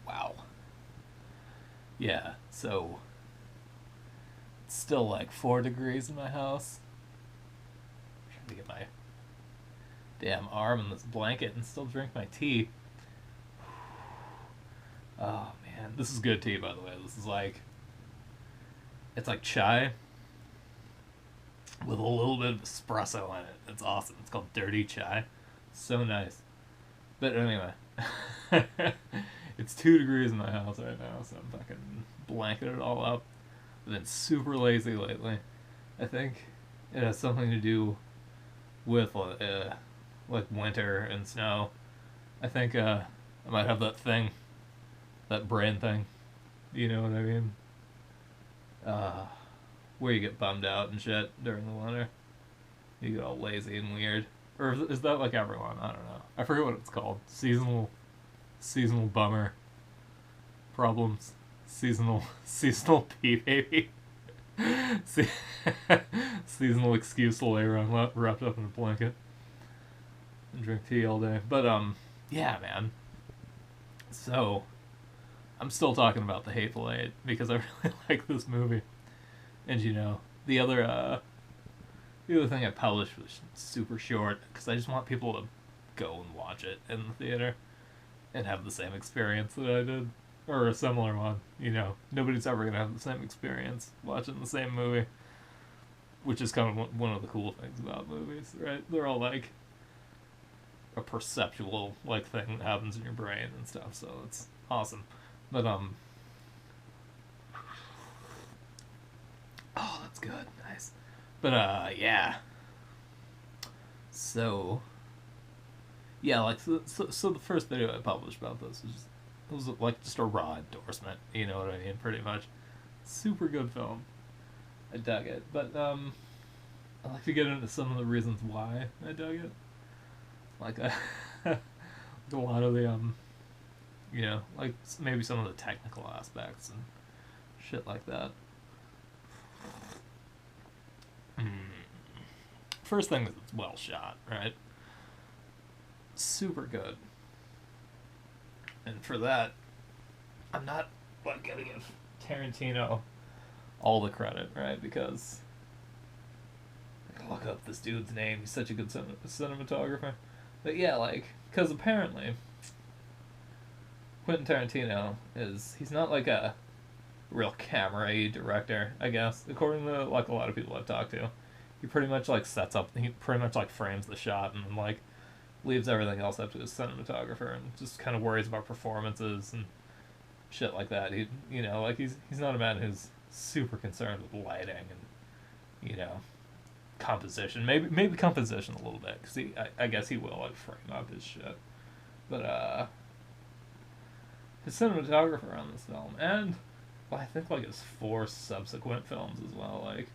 Wow. Yeah, so it's still like 4 degrees in my house. I'm trying to get my damn arm in this blanket and still drink my tea. Oh man, this is good tea, by the way. This is like, it's like chai with a little bit of espresso in it. It's awesome. It's called dirty chai. So nice. But anyway, it's 2 degrees in my house right now, so I'm fucking blanketed it all up. I've been super lazy lately. I think it has something to do with like winter and snow. I think I might have that thing, that brain thing. You know what I mean? Uh, where you get bummed out and shit during the winter. You get all lazy and weird. Or is that like everyone? I don't know. I forget what it's called. Seasonal bummer problems. Seasonal pee baby. Se- Seasonal excuse to lay around wrapped up in a blanket and drink tea all day. But yeah, man. So I'm still talking about the Hateful Eight because I really like this movie. And you know, the other thing I published was super short because I just want people to go and watch it in the theater and have the same experience that I did, or a similar one. You know, nobody's ever gonna have the same experience watching the same movie, which is kind of one of the cool things about movies, right? They're all like a perceptual like thing that happens in your brain and stuff, so it's awesome. But oh, that's good, nice. But yeah. So yeah, like so the first video I published about this was like just a raw endorsement. You know what I mean? Pretty much. Super good film. I dug it, but I'd like to get into some of the reasons why I dug it. Like like a lot of the you know, like maybe some of the technical aspects and shit like that. First thing is it's well shot, right? Super good. And for that, I'm not like gonna give Tarantino all the credit, right? Because I can look up this dude's name. He's such a good cinematographer. But yeah, like, because apparently Quentin Tarantino he's not like a real camera-y director, I guess, according to like a lot of people I've talked to. He pretty much like he pretty much like frames the shot and like leaves everything else up to his cinematographer and just kind of worries about performances and shit like that. You know, like he's not a man who's super concerned with lighting and you know composition. Maybe composition a little bit because I guess he will like frame up his shit. But his cinematographer on this film and well, I think like his 4 subsequent films as well. Like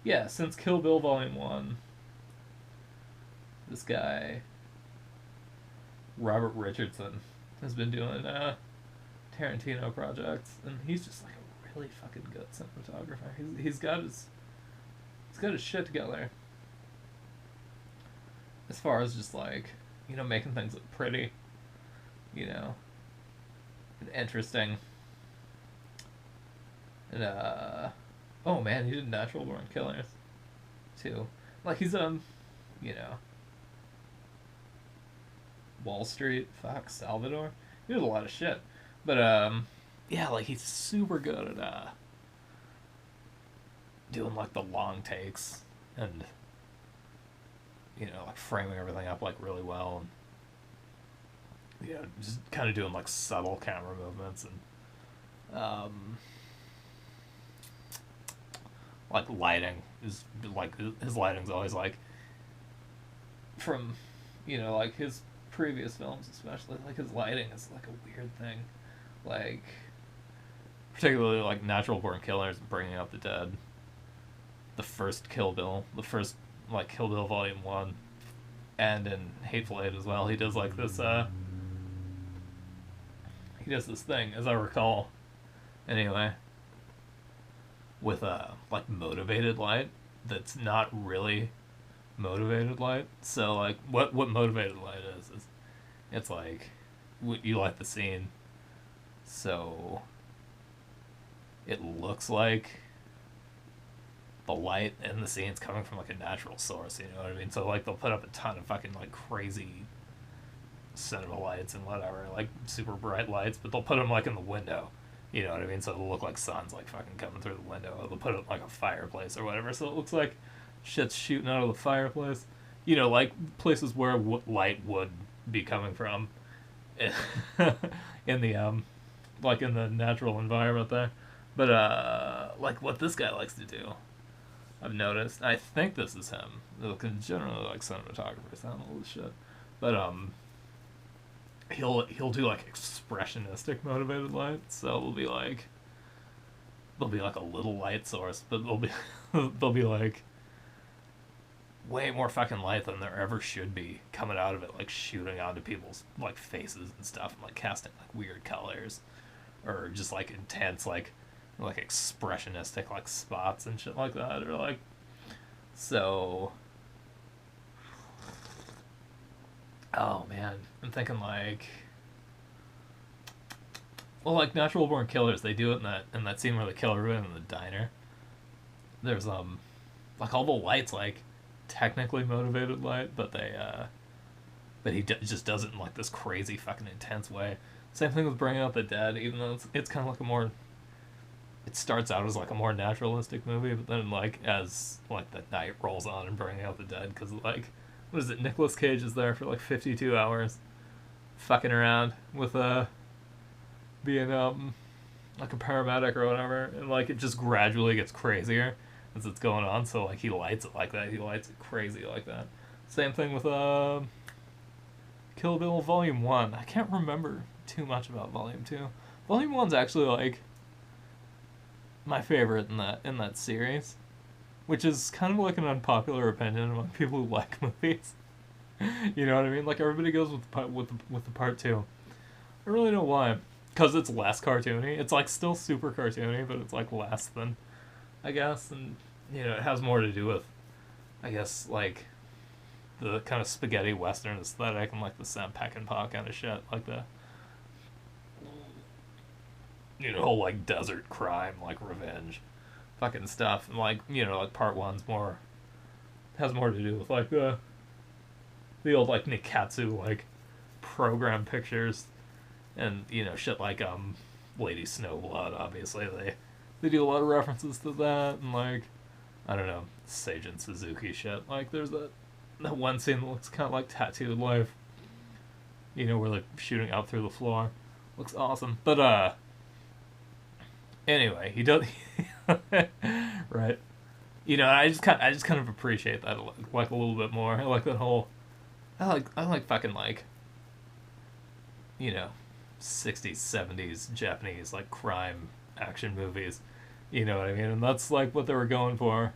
yeah, since Kill Bill Volume 1, this guy Robert Richardson has been doing Tarantino projects, and he's just like a really fucking good cinematographer. He's got his shit together. As far as just like you know making things look pretty, you know, and interesting, and oh man, he did Natural Born Killers too. Like he's you know Wall Street, fuck Salvador. He did a lot of shit, but yeah, like he's super good at doing like the long takes and you know like framing everything up like really well and you know just kind of doing like subtle camera movements and like lighting is like his lighting's always like from you know like his previous films especially like his lighting is like a weird thing like particularly like Natural Born Killers and Bringing Out the Dead, the first Kill Bill, the first like Kill Bill Volume 1, and in Hateful Eight as well. He does like this he does this thing as I recall anyway with like motivated light that's not really motivated light. So like what motivated light is It's like you light the scene, so it looks like the light in the scene's coming from like a natural source. You know what I mean? So like they'll put up a ton of fucking like crazy cinema lights and whatever, like super bright lights, but they'll put them like in the window. You know what I mean? So it'll look like sun's like fucking coming through the window. Or they'll put it in like a fireplace or whatever, so it looks like shit's shooting out of the fireplace. You know, like places where light would be coming from in the like in the natural environment there. But like what this guy likes to do, I've noticed. I think this is him. Because generally like cinematographers sound all this shit, but he'll do like expressionistic motivated light. So there'll be like a little light source, but there'll be like way more fucking light than there ever should be coming out of it, like shooting onto people's like faces and stuff, and like casting like weird colors, or just like intense like expressionistic like spots and shit like that, or like so. Oh man, I'm thinking like, well, like Natural Born Killers, they do it in that scene where they kill everyone in the diner. There's like all the lights like technically motivated light, but just does it in like this crazy fucking intense way. Same thing with Bringing Out the Dead, even though it's kind of like a more, it starts out as like a more naturalistic movie, but then like as like the night rolls on and Bringing Out the Dead, because like, what is it, Nicolas Cage is there for like 52 hours fucking around with being like a paramedic or whatever, and like it just gradually gets crazier as it's going on, so like he lights it like that, he lights it crazy like that. Same thing with Kill Bill Volume 1. I can't remember too much about Volume 2. Volume 1's actually like my favorite in that series, which is kind of like an unpopular opinion among people who like movies. You know what I mean? Like everybody goes with the part 2. I really don't know why. Because it's less cartoony. It's like still super cartoony, but it's like less than, I guess, and you know it has more to do with, I guess, like the kind of spaghetti western aesthetic and like the Sam Peckinpah kind of shit, like the, you know, whole like desert crime, like revenge fucking stuff, and like, you know, like part 1's more, has more to do with like the old like Nikatsu like program pictures, and you know shit like Lady Snowblood. Obviously they do a lot of references to that, and like I don't know, Seijin Suzuki shit. Like there's that one scene that looks kind of like Tattooed Life, you know, where like shooting out through the floor, looks awesome. But anyway, he does right. You know, I just kind of appreciate that like a little bit more. I like that whole, I like fucking like, you know, 60s 70s Japanese like crime action movies. You know what I mean? And that's like what they were going for.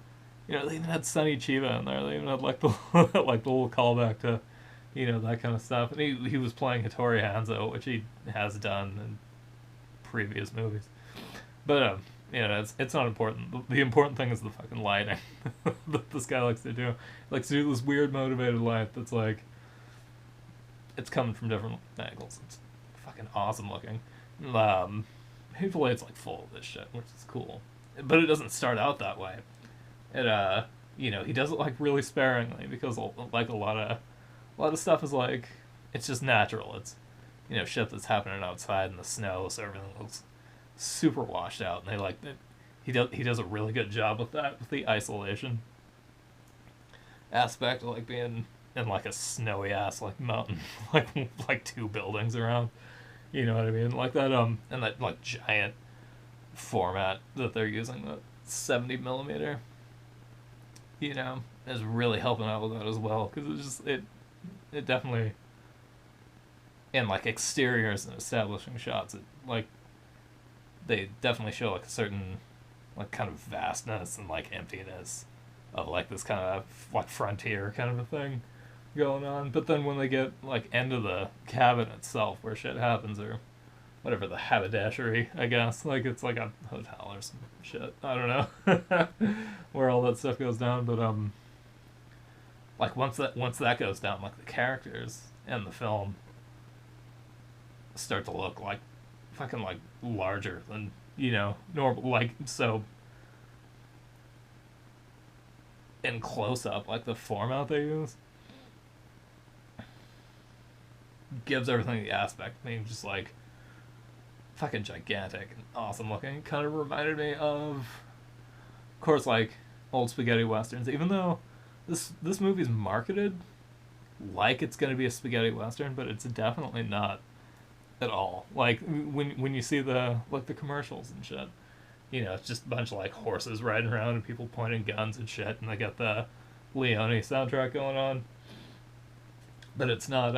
You know, they even had Sonny Chiba in there. They even had like the like the little callback to, you know, that kind of stuff. And he was playing Hattori Hanzo, which he has done in previous movies. But you know, it's not important. The important thing is the fucking lighting that this guy likes to do. He likes to do this weird motivated light that's like, it's coming from different angles. It's fucking awesome looking. Hateful Eight's like full of this shit, which is cool. But it doesn't start out that way. It you know, he does it like really sparingly, because like a lot of stuff is like, it's just natural. It's, you know, shit that's happening outside in the snow, so everything looks super washed out, and they like that. He does a really good job with that, with the isolation aspect of like being in like a snowy ass like mountain, like 2 buildings around. You know what I mean? Like that and that like giant format that they're using, the 70mm. You know, is really helping out with that as well, because it definitely, in like exteriors and establishing shots, it like, they definitely show like a certain like kind of vastness and like emptiness of like this kind of like frontier kind of a thing going on. But then when they get like into the cabin itself where shit happens, or whatever, the haberdashery, I guess, like it's like a hotel or some shit, I don't know where all that stuff goes down. But like once that goes down, like the characters in the film start to look like fucking like larger than, you know, normal, like, so in close up, like the format they use gives everything the aspect. I mean, just like fucking gigantic and awesome looking. Kind of reminded me of course, like old spaghetti westerns. Even though this movie's marketed like it's gonna be a spaghetti western, but it's definitely not at all. Like when you see the like the commercials and shit, you know, it's just a bunch of like horses riding around and people pointing guns and shit, and they got the Leone soundtrack going on. But it's not,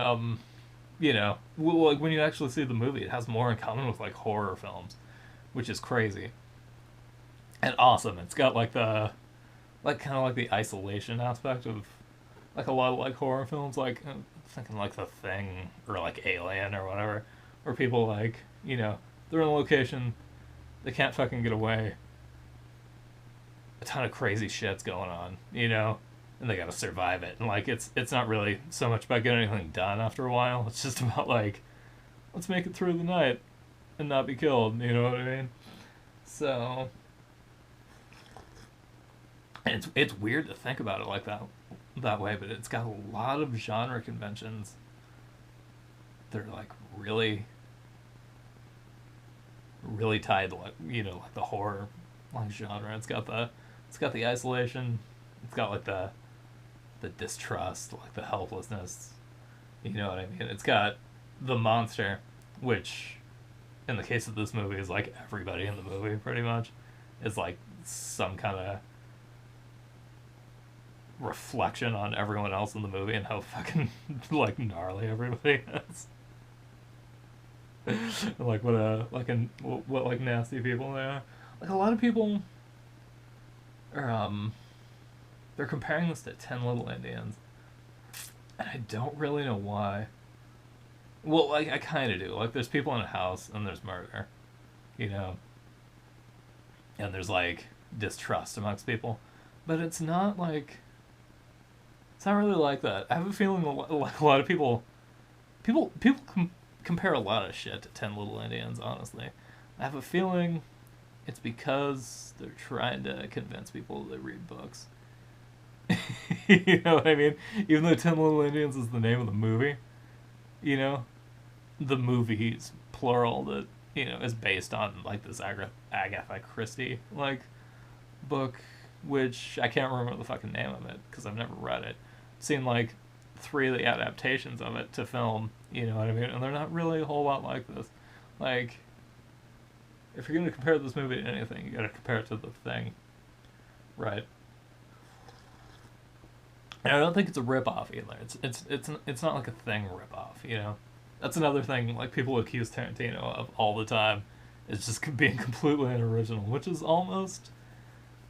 you know, like when you actually see the movie, it has more in common with like horror films, which is crazy and awesome. It's got like the like kind of like the isolation aspect of like a lot of like horror films, like I'm thinking like The Thing or like Alien or whatever, where people like, you know, they're in a location, they can't fucking get away, a ton of crazy shit's going on, you know, and they gotta survive it. And like it's not really so much about getting anything done after a while. It's just about like, let's make it through the night and not be killed. You know what I mean? So, and it's weird to think about it like that way, but it's got a lot of genre conventions that are like really really tied to like, you know, like the horror like genre. It's got the isolation, it's got like the distrust, like the helplessness. You know what I mean? It's got the monster, which in the case of this movie is like everybody in the movie pretty much is like some kind of reflection on everyone else in the movie and how fucking like gnarly everybody is. Like what like nasty people they are. Like a lot of people are they're comparing this to 10 Little Indians, and I don't really know why. Well, like I kind of do. Like there's people in a house and there's murder, you know, and there's like distrust amongst people, but it's not really like that. I have a feeling like a lot of people compare a lot of shit to 10 Little Indians. Honestly, I have a feeling it's because they're trying to convince people to read books. You know what I mean? Even though 10 Little Indians is the name of the movie, you know, the movies plural that, you know, is based on like this Agatha Christie like book, which I can't remember the fucking name of it because I've never read it. I've seen like 3 of the adaptations of it to film, you know what I mean? And they're not really a whole lot like this. Like, if you're gonna compare this movie to anything, you gotta compare it to The Thing, right? And I don't think it's a ripoff either. It's not like a Thing ripoff, you know. That's another thing like people accuse Tarantino of all the time, is just being completely unoriginal, which is almost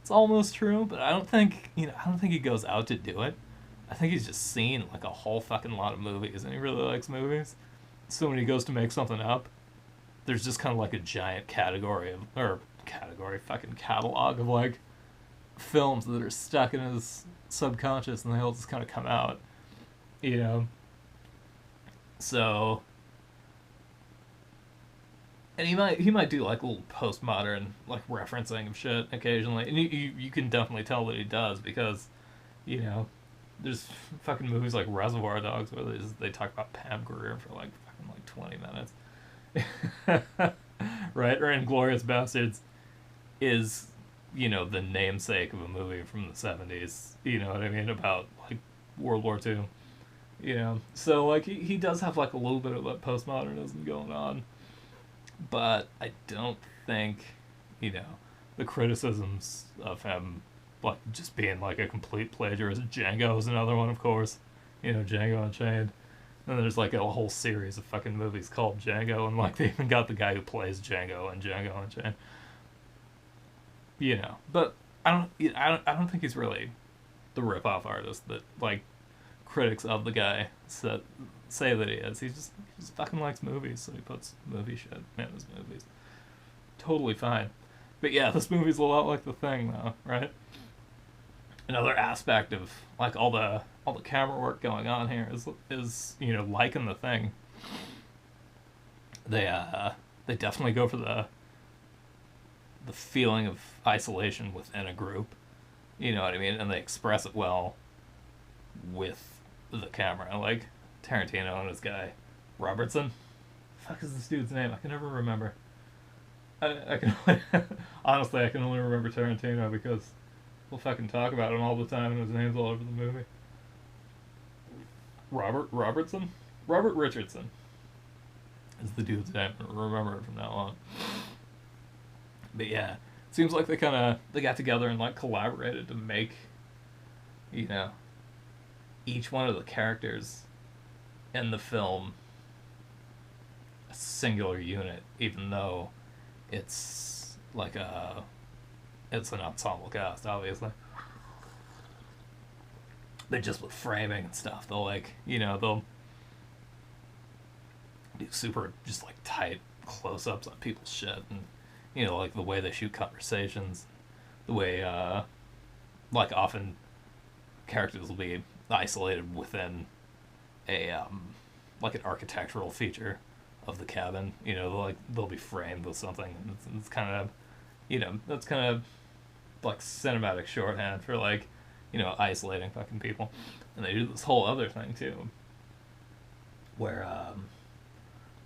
it's almost true. But I don't think he goes out to do it. I think he's just seen like a whole fucking lot of movies, and he really likes movies. So when he goes to make something up, there's just kind of like a giant fucking catalog of like films that are stuck in his subconscious, and they all just kind of come out, you know. So, and he might do like a little postmodern like referencing of shit occasionally, and you can definitely tell that he does because, you know, there's fucking movies like Reservoir Dogs where they talk about Pam Grier for like fucking like 20 minutes. Right? Or Inglourious Bastards is, you know, the namesake of a movie from the 70s, you know what I mean, about like World War II, you know. So like he does have like a little bit of that postmodernism going on, but I don't think, you know, the criticisms of him like just being like a complete plagiarist. Django is another one, of course, you know, Django Unchained. And there's like a whole series of fucking movies called Django, and like they even got the guy who plays Django in Django Unchained. You know, but I don't think he's really the rip-off artist that like critics of the guy say that he is. He just fucking likes movies, so he puts movie shit in his movies. Totally fine. But yeah, this movie's a lot like The Thing, though, right? Another aspect of like all the camera work going on here is, you know, like in The Thing, they they definitely go for the feeling of isolation within a group. You know what I mean? And they express it well with the camera. Like Tarantino and his guy Robertson. Fuck is this dude's name? I can never remember. I can honestly I can only remember Tarantino because we'll fucking talk about him all the time and his name's all over the movie. Robertson? Robert Richardson is the dude's name. I don't remember it from that long. But yeah, it seems like they got together and like collaborated to make, you know, each one of the characters in the film a singular unit, even though it's like it's an ensemble cast, obviously. They just with framing and stuff, they'll they'll do super just like tight close-ups on people's shit, and like the way they shoot conversations, the way like often characters will be isolated within a like an architectural feature of the cabin. They'll be framed with something. It's kind of that's kind of like cinematic shorthand for like isolating fucking people. And they do this whole other thing too, where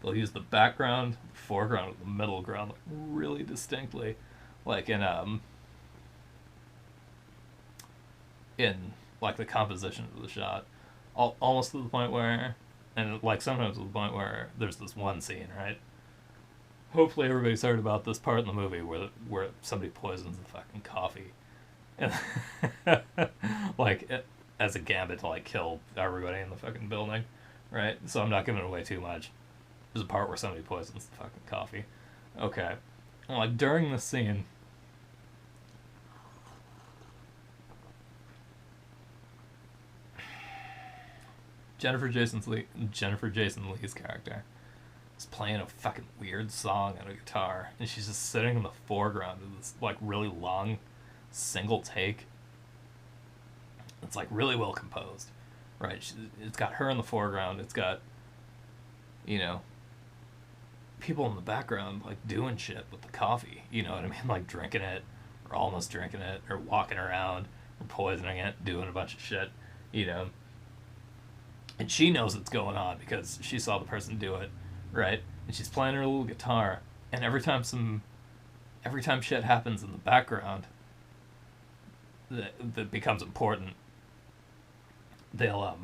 they'll use the background, the foreground, the middle ground like really distinctly, like in like the composition of the shot, almost to the point where, and like sometimes to the point where there's this one scene, right? Hopefully everybody's heard about this part in the movie where somebody poisons the fucking coffee, and like as a gambit to like kill everybody in the fucking building, right? So I'm not giving away too much. There's a part where somebody poisons the fucking coffee. Okay, and like during the scene, Jennifer Jason Leigh's character is playing a fucking weird song on a guitar, and she's just sitting in the foreground of this like really long single take. It's like really well composed, right? It's got her in the foreground. It's got people in the background like doing shit with the coffee. You know what I mean? Like drinking it, or almost drinking it, or walking around, or poisoning it, doing a bunch of shit. And she knows what's going on because she saw the person do it, right? And she's playing her little guitar, and every time shit happens in the background that becomes important, they'll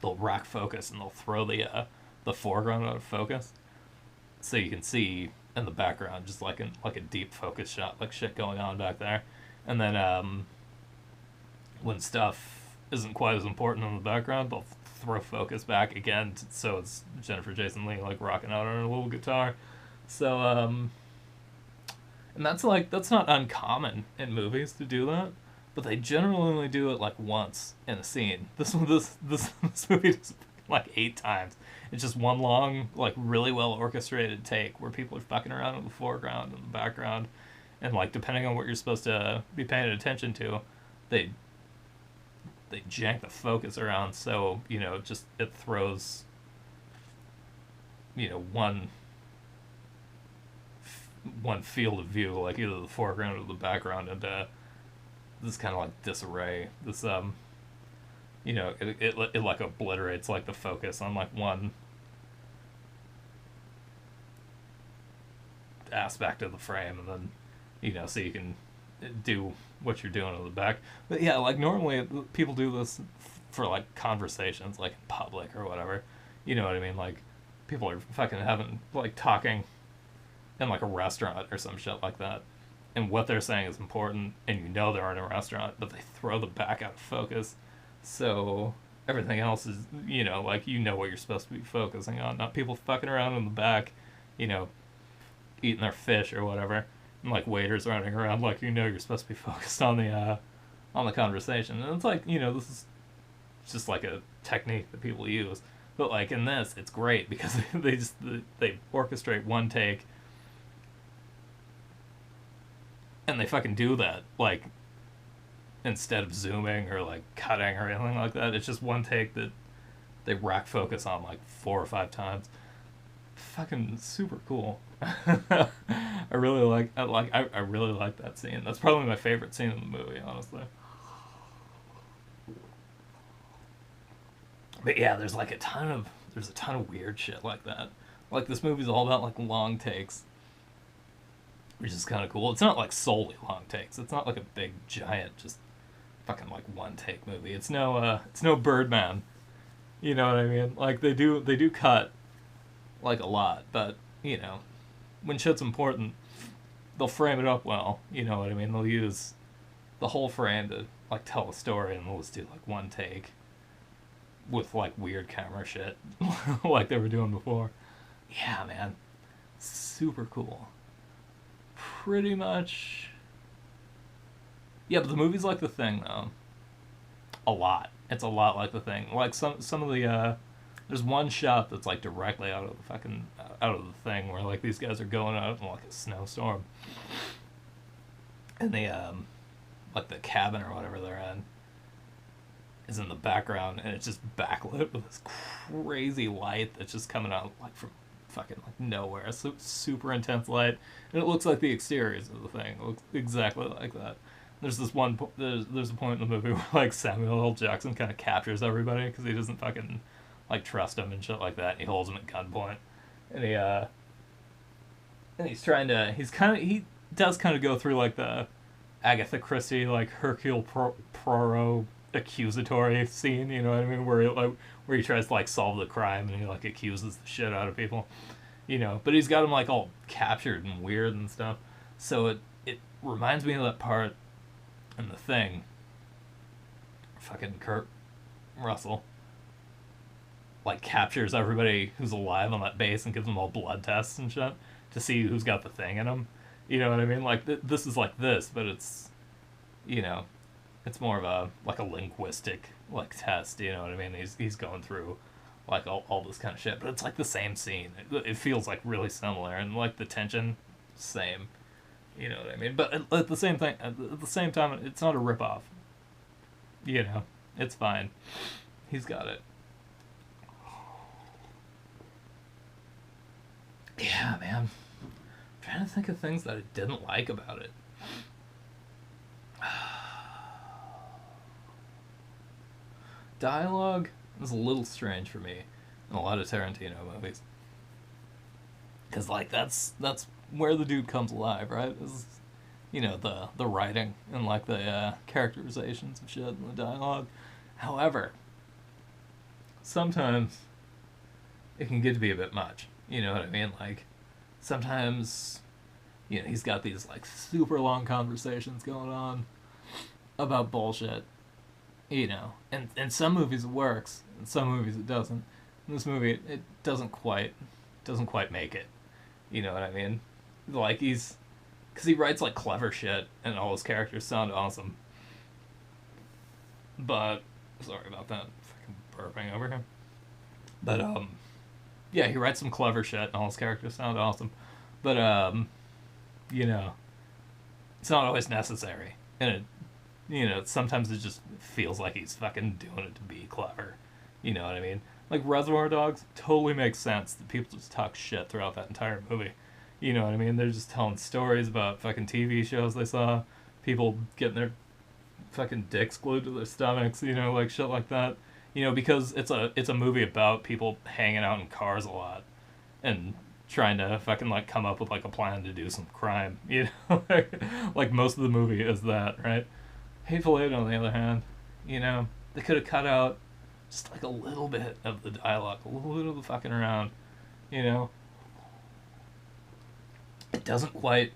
rack focus and they'll throw the foreground out of focus, so you can see in the background just like a deep focus shot, like shit going on back there. And then when stuff isn't quite as important in the background, they'll throw focus back again, so it's Jennifer Jason Leigh like rocking out on her little guitar. So and that's not uncommon in movies to do that, but they generally only do it like once in a scene. This movie does like 8 times. It's just one long, like really well orchestrated take where people are fucking around in the foreground and the background, and like depending on what you're supposed to be paying attention to, they jank the focus around, so just it throws one field of view, like either the foreground or the background, into this kind of like disarray. This it like obliterates like the focus on like one aspect of the frame, and then so you can do what you're doing in the back. But yeah, like normally people do this for like conversations, like in public or whatever. You know what I mean? Like people are fucking talking in like a restaurant or some shit like that, and what they're saying is important, and they're in a restaurant, but they throw the back out of focus, so everything else is like what you're supposed to be focusing on, not people fucking around in the back, eating their fish or whatever, and like waiters running around, like you're supposed to be focused on the conversation. And it's like this is just like a technique that people use, but like in this it's great because they orchestrate one take, and they fucking do that, like instead of zooming or like cutting or anything like that. It's just one take that they rack focus on like 4 or 5 times. fucking super cool. I really I really like that scene. That's probably my favorite scene in the movie, honestly. But yeah, there's a ton of weird shit like that. Like this movie's all about like long takes, which is kind of cool. It's not like solely long takes. It's not like a big giant just fucking like one take movie. It's no Birdman. You know what I mean? Like they do cut like a lot, but you know, when shit's important, they'll frame it up well. You know what I mean? They'll use the whole frame to like tell a story, and they'll just do like one take with like weird camera shit, like they were doing before. Yeah, man, super cool. Pretty much. Yeah, but the movie's like The Thing though. A lot. It's a lot like The Thing. Like some of the there's one shot that's like directly out of the fucking out of The Thing where like these guys are going out in like a snowstorm, and like the cabin or whatever they're in is in the background, and it's just backlit with this crazy light that's just coming out like from fucking like nowhere. It's super intense light, and it looks like the exteriors of The Thing. It looks exactly like that. There's this one. There's a point in the movie where like Samuel L. Jackson kind of captures everybody because he doesn't fucking like trust him and shit like that. And he holds him at gunpoint, and he does kind of go through like the Agatha Christie like Hercule Poirot accusatory scene. You know what I mean? Where he tries to like solve the crime and he like accuses the shit out of people. You know, but he's got him like all captured and weird and stuff. So it reminds me of that part in The Thing. Fucking Kurt Russell like captures everybody who's alive on that base and gives them all blood tests and shit to see who's got the thing in them. You know what I mean? Like this is like this, but it's, you know, it's more of a like a linguistic like test. You know what I mean? He's going through like all this kind of shit, but it's like the same scene. It feels like really similar, and like the tension, same. You know what I mean? But at the same time, it's not a ripoff. You know, it's fine. He's got it. Yeah, man. I'm trying to think of things that I didn't like about it. Dialogue is a little strange for me in a lot of Tarantino movies. Because, like, that's where the dude comes alive, right? Is, you know, the writing and, like, the characterizations of shit and the dialogue. However, sometimes it can get to be a bit much. You know what I mean? Like, sometimes, you know, he's got these, like, super long conversations going on about bullshit, you know. And in some movies it works, in some movies it doesn't. In this movie, it doesn't quite make it. You know what I mean? Like, because he writes, like, clever shit, and all his characters sound awesome. But, sorry about that, fucking burping over here. But, yeah, he writes some clever shit, and all his characters sound awesome. But, you know, it's not always necessary. And it, you know, sometimes it just feels like he's fucking doing it to be clever. You know what I mean? Like, Reservoir Dogs totally makes sense that people just talk shit throughout that entire movie. You know what I mean? They're just telling stories about fucking TV shows they saw, people getting their fucking dicks glued to their stomachs, you know, like shit like that. You know, because it's a movie about people hanging out in cars a lot and trying to fucking like come up with like a plan to do some crime. You know, like most of the movie is that, right? Hateful Eight, on the other hand, you know, they could have cut out just like a little bit of the dialogue, a little bit of the fucking around, you know. It doesn't quite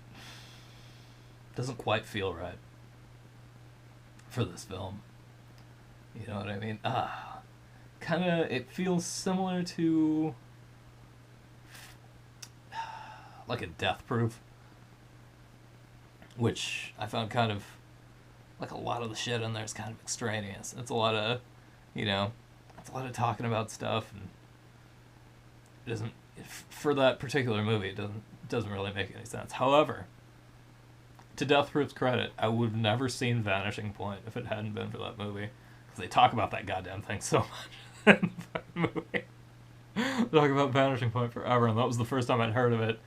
feel right for this film. You know what I mean? It feels similar to like a Death Proof, which I found kind of like a lot of the shit in there is kind of extraneous. It's a lot of, you know, it's a lot of talking about stuff, and it doesn't, for that particular movie, it doesn't really make any sense. However, to Death Proof's credit, I would have never seen Vanishing Point if it hadn't been for that movie. Because they talk about that goddamn thing so much in the fucking movie. talk about Vanishing Point forever, and that was the first time I'd heard of it.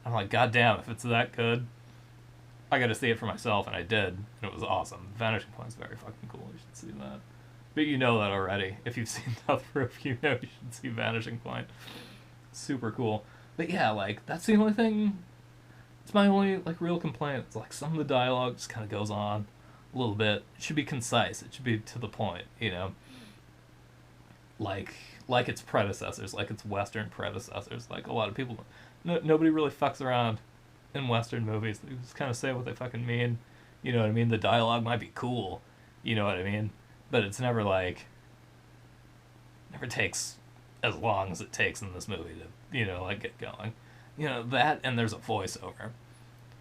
I'm like, God damn, if it's that good, I gotta see it for myself, and I did, and it was awesome. Vanishing Point's very fucking cool. You should see that. But you know that already. If you've seen Death Proof, you know you should see Vanishing Point. Super cool. But yeah, like, that's the only thing. It's my only, like, real complaint. It's like some of the dialogue just kind of goes on a little bit. It should be concise. It should be to the point, you know? Like its predecessors, like its Western predecessors. Like, a lot of people, nobody really fucks around in Western movies. They just kind of say what they fucking mean. You know what I mean? The dialogue might be cool. You know what I mean? But it's never like, never takes as long as it takes in this movie to, you know, like, get going. You know, that, and there's a voiceover.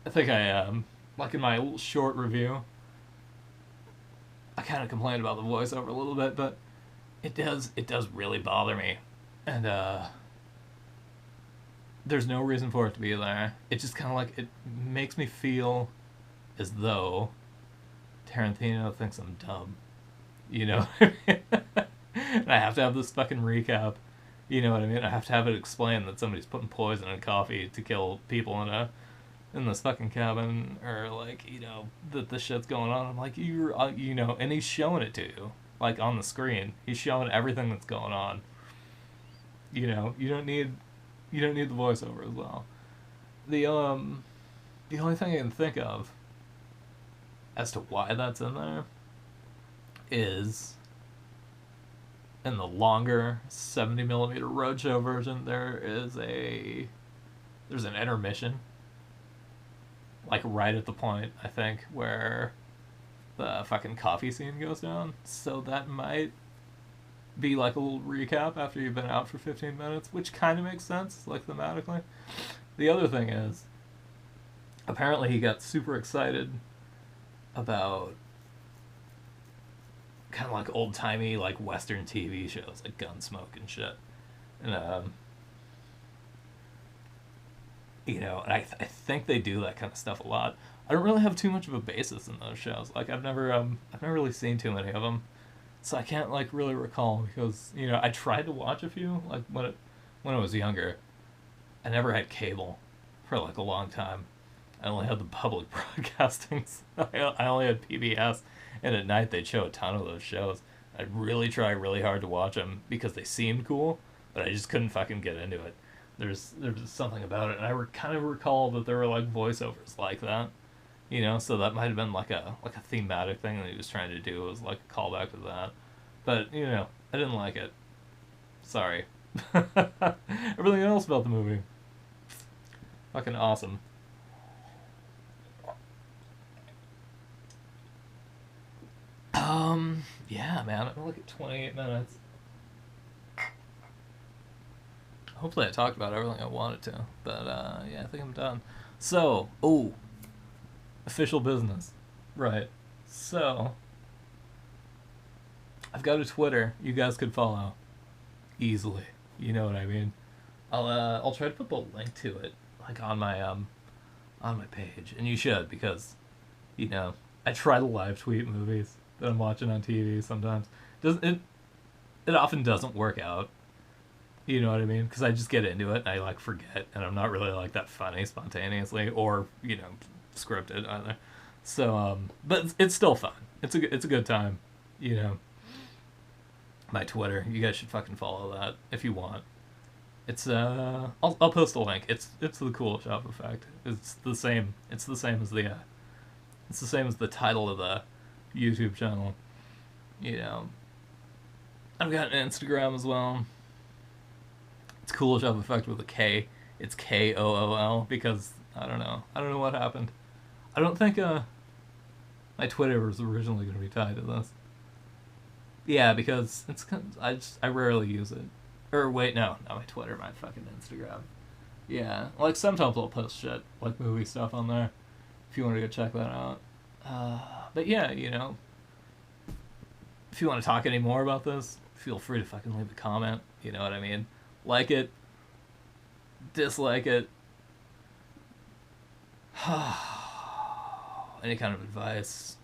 I think like in my little short review, I kind of complained about the voiceover a little bit, but it does really bother me. And, there's no reason for it to be there. It just kind of like, it makes me feel as though Tarantino thinks I'm dumb. You know what I mean? And I have to have this fucking recap. You know what I mean? I have to have it explain that somebody's putting poison in coffee to kill people in this fucking cabin, or like, you know, that this shit's going on. I'm like, you know, and he's showing it to you, like, on the screen. He's showing everything that's going on. You know, you don't need the voiceover as well. The only thing I can think of as to why that's in there is, in the longer 70mm roadshow version, there's an intermission, like right at the point, I think, where the fucking coffee scene goes down. So that might be like a little recap after you've been out for 15 minutes, which kind of makes sense, like, thematically. The other thing is, apparently he got super excited about kind of like old-timey, like, Western TV shows, like Gunsmoke and shit. And, you know, and I think they do that kind of stuff a lot. I don't really have too much of a basis in those shows. Like, I've never really seen too many of them, so I can't, like, really recall, because, you know, I tried to watch a few, like, when I was younger. I never had cable for, like, a long time. I only had the public broadcasting. I only had PBS, and at night they'd show a ton of those shows. I'd really try really hard to watch them because they seemed cool, but I just couldn't fucking get into it. There's something about it, and I kind of recall that there were, like, voiceovers like that, you know, so that might have been like a thematic thing that he was trying to do, was like a callback to that. But, you know, I didn't like it. Sorry. Everything else about the movie, fucking awesome. Yeah, man, I'm looking at 28 minutes. Hopefully I talked about everything I wanted to, but, yeah, I think I'm done. So, official business. Right. So, I've got a Twitter you guys could follow easily. You know what I mean? I'll try to put the link to it, like, on my page, and you should, because, you know, I try to live tweet movies that I'm watching on TV sometimes. It often doesn't work out. You know what I mean? Because I just get into it and I, like, forget, and I'm not really, like, that funny spontaneously, or, you know, scripted either. So, but it's still fun. It's a good time, you know. My Twitter, you guys should fucking follow that if you want. It's I'll post a link. It's the Cool Shop Effect. It's the same as the title of the YouTube channel. You know, I've got an Instagram as well. It's Cool Shop Effect with a K. It's KOOL, because I don't know what happened. I don't think my Twitter was originally going to be tied to this. Yeah, because I rarely use it. Or wait, no, not my Twitter, my fucking Instagram. Yeah, like, sometimes I'll post shit, like movie stuff on there, if you want to go check that out. But yeah, you know, if you want to talk any more about this, feel free to fucking leave a comment, you know what I mean? Like it, dislike it, any kind of advice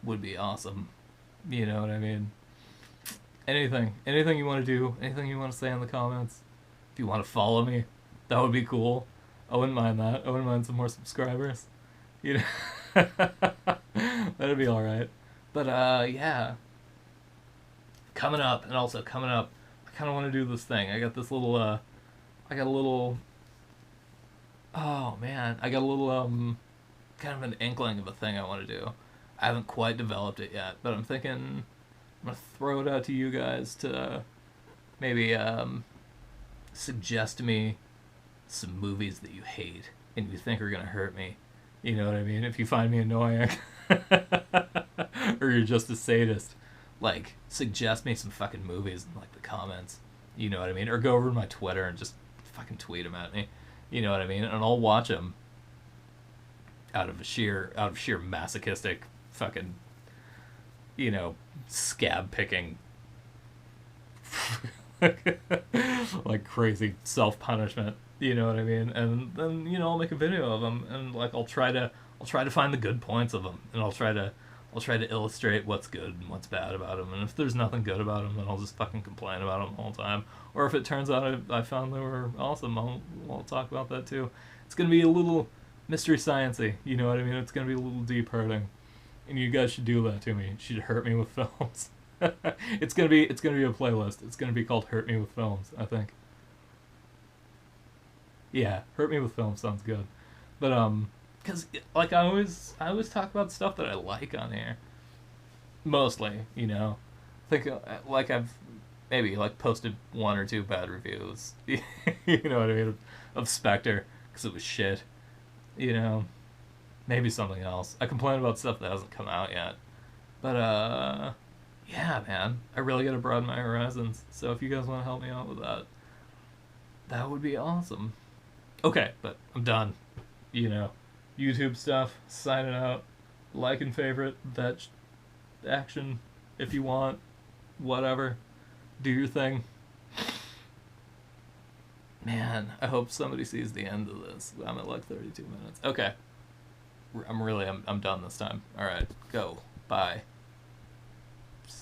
would be awesome, you know what I mean? Anything you want to do, anything you want to say in the comments, If you want to follow me, that would be cool. I wouldn't mind that. I wouldn't mind some more subscribers. You know, that'd be all right. But yeah, coming up, and also coming up, I kind of want to do this thing. I got this little I got a little. Oh man, I got a little kind of an inkling of a thing I want to do. I haven't quite developed it yet, but I'm thinking I'm gonna throw it out to you guys to maybe suggest to me some movies that you hate and you think are gonna hurt me. You know what I mean? If you find me annoying, or you're just a sadist, like suggest me some fucking movies in like the comments. You know what I mean? Or go over to my Twitter and just fucking tweet them at me. You know what I mean? And I'll watch them out of sheer masochistic fucking, you know, scab picking like crazy self punishment. You know what I mean? And then I'll make a video of them, and like I'll try to find the good points of them, and I'll try to illustrate what's good and what's bad about them. And if there's nothing good about them, then I'll just fucking complain about them the whole time. Or if it turns out I found they were awesome, I'll talk about that too. It's gonna be a little mystery sciencey. You know what I mean? It's gonna be a little deep hurting, and you guys should do that to me. You should hurt me with films. It's gonna be a playlist. It's gonna be called "Hurt Me with Films," I think. Yeah, "Hurt Me with Films" sounds good. But because like I always talk about stuff that I like on here. Mostly, I think like I've maybe like posted one or two bad reviews. You know what I mean, of Spectre because it was shit. Maybe something else. I complain about stuff that hasn't come out yet. But yeah, man, I really gotta broaden my horizons. So if you guys want to help me out with that, that would be awesome. Okay, but I'm done. YouTube stuff, signing out, like and favorite that action if you want, whatever, do your thing. Man, I hope somebody sees the end of this. I'm at like 32 minutes. Okay, I'm done this time. All right, go. Bye.